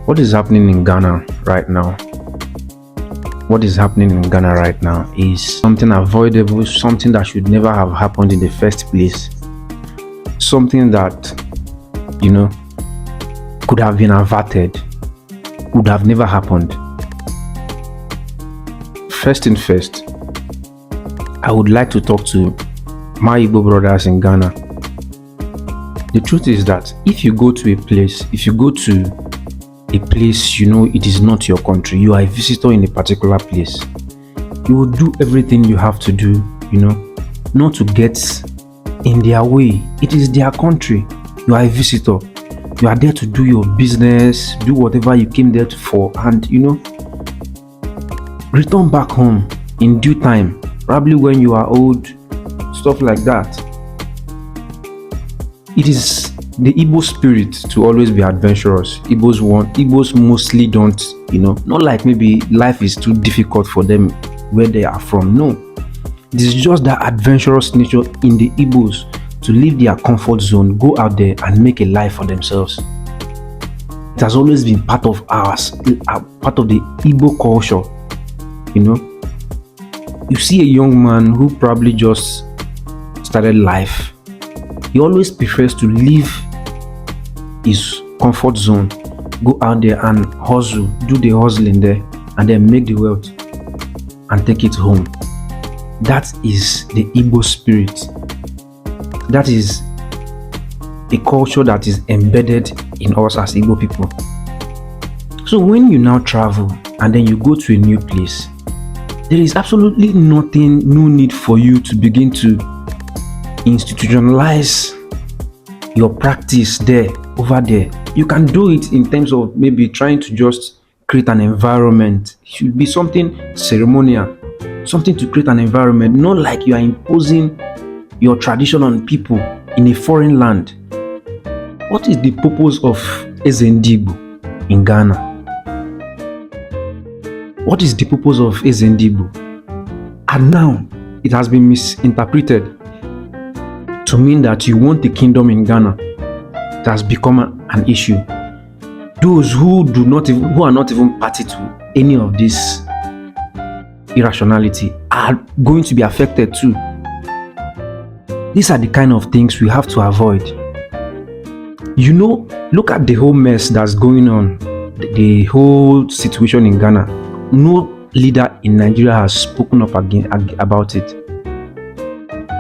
What is happening in Ghana right now? What is happening in Ghana right now is something avoidable, something that should never have happened in the first place. Something that, could have been averted, would have never happened. First thing first, I would like to talk to my Igbo brothers in Ghana. The truth is that if you go to a place, it is not your country, you are a visitor in a particular place, you will do everything you have to do, not to get in their way. It is their country. You are a visitor. You are there to do your business, do whatever you came there for, and return back home in due time, probably when you are old, stuff like that. It is the Igbo spirit to always be adventurous. Igbos mostly don't, not like maybe life is too difficult for them where they are from. No, it is just that adventurous nature in the Igbos to leave their comfort zone, go out there and make a life for themselves. It has always been part of part of the Igbo culture. You see a young man who probably just started life, he always prefers to leave his comfort zone, go out there and hustle, do the hustling there, and then make the wealth and take it home. That is the Igbo spirit. That is a culture that is embedded in us as Igbo people. So when you now travel and then you go to a new place, there is absolutely no need for you to begin to institutionalize your practice over there. You can do it in terms of maybe trying to just create an environment. It should be something ceremonial, something to create an environment, not like you are imposing your tradition on people in a foreign land. What is the purpose of Eze Ndi Igbo in Ghana? What is the purpose of Eze Ndi Igbo? And now it has been misinterpreted to mean that you want the kingdom in Ghana. It has become an issue. Those who are not even party to any of this irrationality are going to be affected too. These are the kind of things we have to avoid. Look at the whole mess that's going on, the whole situation in Ghana. No leader in Nigeria has spoken up again about it.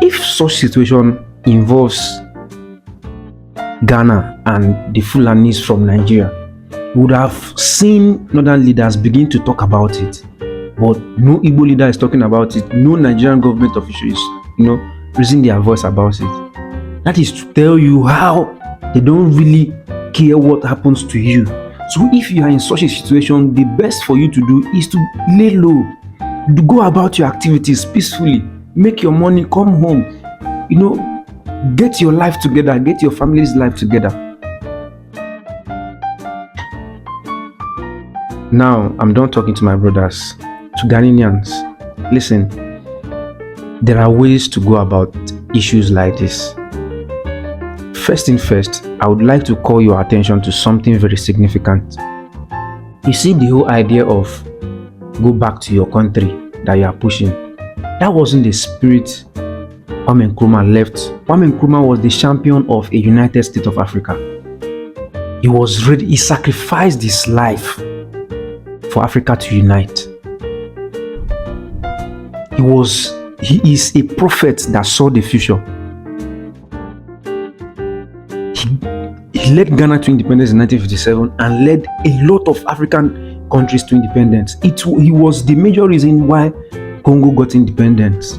If such situation involves Ghana and the Fulanis from Nigeria, we would have seen northern leaders begin to talk about it. But no Igbo leader is talking about it. No Nigerian government officials, raising their voice about it. That is to tell you how they don't really care what happens to you. So if you are in such a situation, the best for you to do is to lay low, to go about your activities peacefully, make your money, come home, get your life together, get your family's life together. Now I'm done talking to my brothers, to Ghanaians. Listen, there are ways to go about issues like this. First thing first, I would like to call your attention to something very significant. You see, the whole idea of go back to your country that you are pushing, that wasn't the spirit Nkrumah left. Nkrumah was the champion of a United States of Africa. He was ready, he sacrificed his life for Africa to unite. He is a prophet that saw the future. He led Ghana to independence in 1957 and led a lot of African countries to independence. He was the major reason why Congo got independence.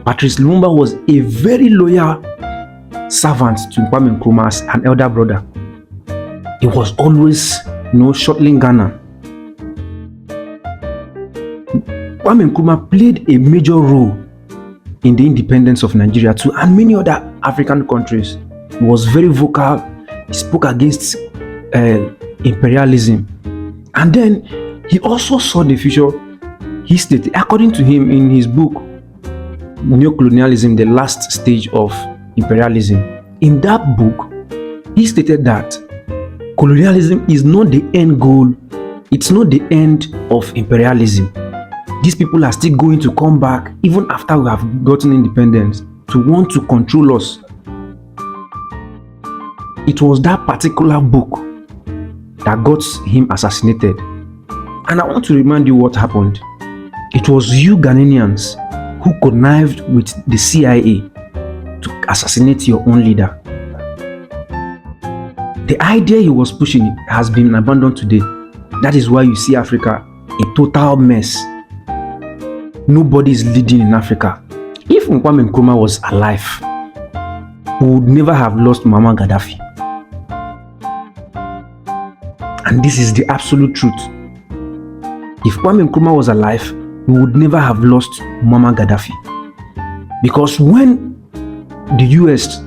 Patrice Lumumba was a very loyal servant to Nkrumah as an elder brother. He was always, shuttling Ghana. Nkrumah played a major role in the independence of Nigeria too, and many other African countries. He was very vocal. He spoke against imperialism, and then he also saw the future. He stated, according to him in his book Neocolonialism, the last stage of imperialism, in that book he stated that Colonialism is not the end goal. It's not the end of imperialism. These people are still going to come back even after we have gotten independence to want to control us. It was that particular book that got him assassinated. And I want to remind you what happened. It was you Ghanaians who connived with the CIA to assassinate your own leader. The idea he was pushing has been abandoned today. That is why you see Africa a total mess. Nobody is leading in Africa. If Nkrumah was alive, we would never have lost Muammar Gaddafi. And this is the absolute truth. If Nkrumah was alive, we would never have lost Muammar Gaddafi. Because when the US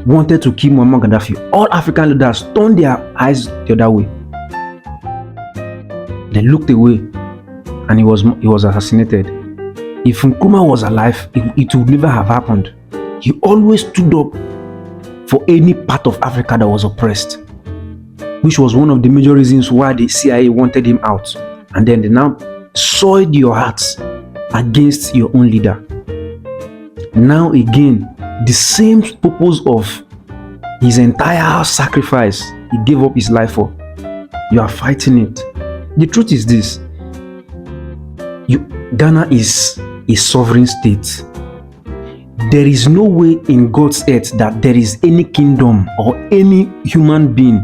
wanted to kill Muammar Gaddafi, all African leaders turned their eyes the other way. They looked away and he was assassinated. If Nkrumah was alive, it would never have happened. He always stood up for any part of Africa that was oppressed, which was one of the major reasons why the CIA wanted him out. And then they now soiled your hearts against your own leader. Now again, the same purpose of his entire sacrifice he gave up his life for, you are fighting it. The truth is this: Ghana is a sovereign state. There is no way in God's earth that there is any kingdom or any human being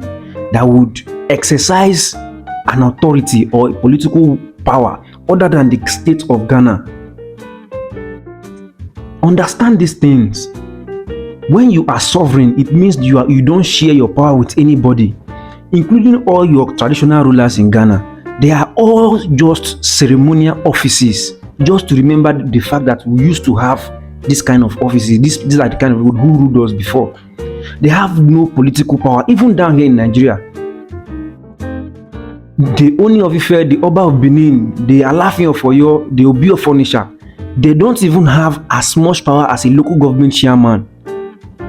that would exercise an authority or a political power other than the state of Ghana. Understand these things. When you are sovereign, it means you don't share your power with anybody, including all your traditional rulers in Ghana. They are all just ceremonial offices, just to remember the fact that we used to have this kind of offices. These are the kind of people who ruled us before. They have no political power. Even down here in Nigeria, the Oni of Ife, the Oba of Benin, the Alafin of Oyo, the Obi of Onitsha, they don't even have as much power as a local government chairman.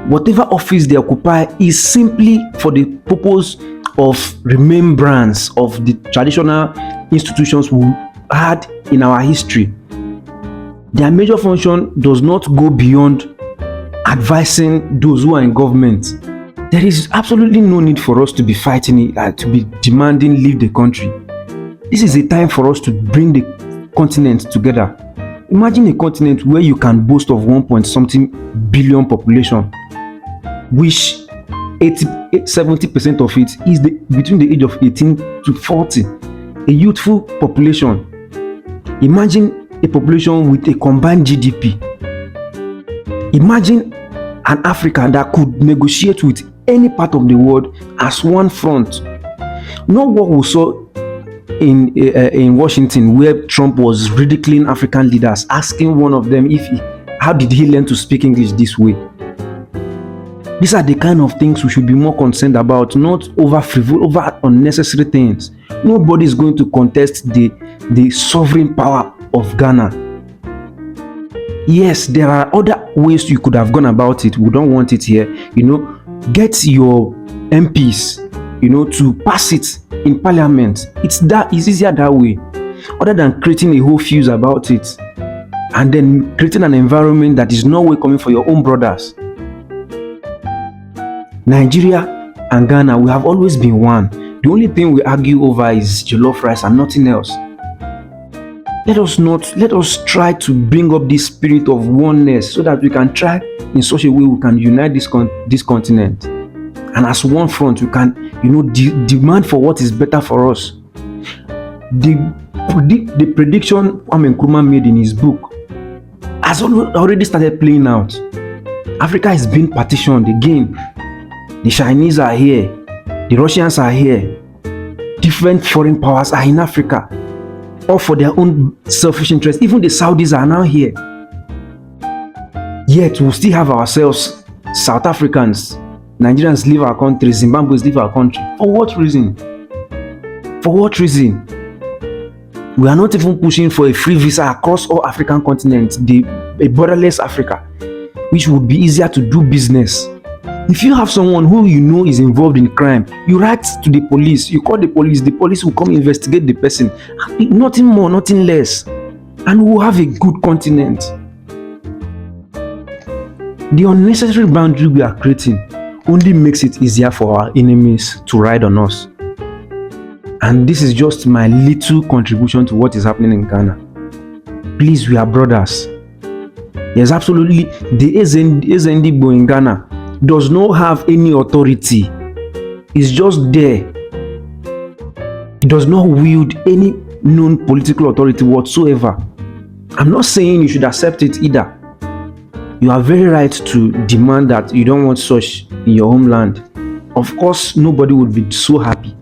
Whatever office they occupy is simply for the purpose of remembrance of the traditional institutions we had in our history. Their major function does not go beyond advising those who are in government. There is absolutely no need for us to be fighting it, to be demanding leave the country. This is a time for us to bring the continent together. Imagine a continent where you can boast of 1.something billion population, which 70% of it is between the age of 18 to 40, a youthful population. Imagine a population with a combined GDP. Imagine an Africa that could negotiate with any part of the world as one front. Not what we saw in Washington, where Trump was ridiculing African leaders, asking one of them how did he learn to speak English this way. These are the kind of things we should be more concerned about, not over unnecessary things. Nobody is going to contest the sovereign power of Ghana. Yes, there are other ways you could have gone about it. We don't want it here. Get your MPs, to pass it in parliament. It's easier that way, other than creating a whole fuse about it and then creating an environment that is not welcoming for your own brothers. Nigeria and Ghana, we have always been one. The only thing we argue over is jollof rice and nothing else. Let us try to bring up this spirit of oneness so that we can try in such a way we can unite this continent. And as one front, we can, demand for what is better for us. The prediction Nkrumah made in his book has already started playing out. Africa is being partitioned again. The Chinese are here. The Russians are here. Different foreign powers are in Africa, all for their own selfish interests. Even the Saudis are now here. Yet we still have ourselves, South Africans. Nigerians leave our country. Zimbabweans leave our country. For what reason? For what reason? We are not even pushing for a free visa across all African continents, a borderless Africa, which would be easier to do business. If you have someone who you know is involved in crime, you write to the police, you call the police will come investigate the person. Nothing more, nothing less. And we'll have a good continent. The unnecessary boundary we are creating only makes it easier for our enemies to ride on us. And this is just my little contribution to what is happening in Ghana. Please, we are brothers. Yes, absolutely. The Eze Ndi Igbo in Ghana does not have any authority. It's just there. It does not wield any known political authority whatsoever. I'm not saying you should accept it either. You are very right to demand that you don't want such in your homeland. Of course, nobody would be so happy,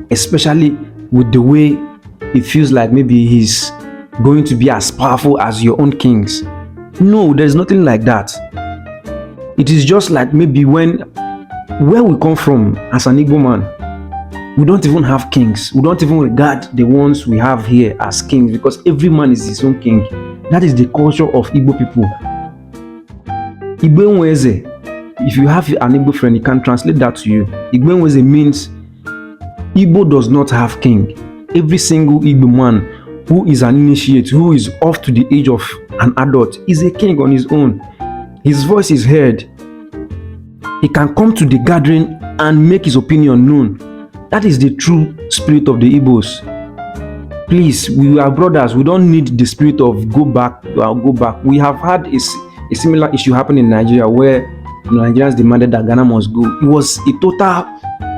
especially with the way it feels like maybe he's going to be as powerful as your own kings. No, there's nothing like that. It is just like maybe where we come from as an Igbo man, we don't even have kings. We don't even regard the ones we have here as kings, because every man is his own king. That is the culture of Igbo people. Igbo Nweze, if you have an Igbo friend, he can translate that to you. Igbo Nweze means Igbo does not have king. Every single Igbo man who is an initiate, who is up to the age of an adult, is a king on his own. His voice is heard. He can come to the gathering and make his opinion known. That is the true spirit of the Igbos. Please, we are brothers. We don't need the spirit of go back. We have had a similar issue happen in Nigeria where Nigerians demanded that Ghana must go. It was a total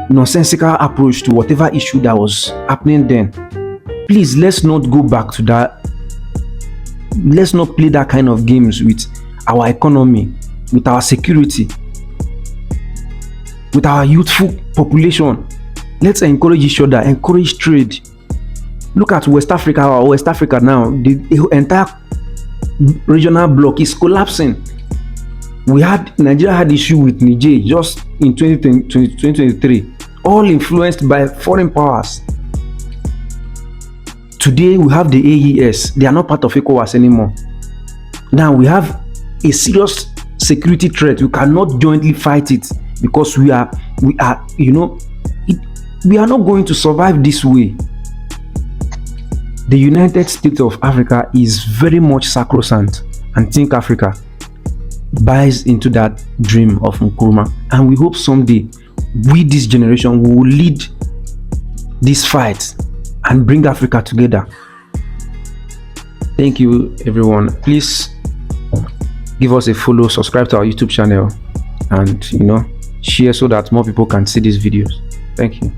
nonsensical approach to whatever issue that was happening then. Please, let's not go back to that. Let's not play that kind of games with our economy, with our security, with our youthful population. Let's encourage each other, encourage trade. Look at West Africa or West Africa now. The entire regional bloc is collapsing. Nigeria had issue with Niger just in 2023, all influenced by foreign powers. Today we have the AES. They are not part of ECOWAS anymore. Now we have a serious security threat. We cannot jointly fight it because we are not going to survive this way. The United States of Africa is very much sacrosanct, and Think Africa buys into that dream of Nkrumah. And we hope someday we, this generation, will lead this fight and bring Africa together. Thank you, everyone. Please give us a follow, subscribe to our YouTube channel, and share so that more people can see these videos. Thank you.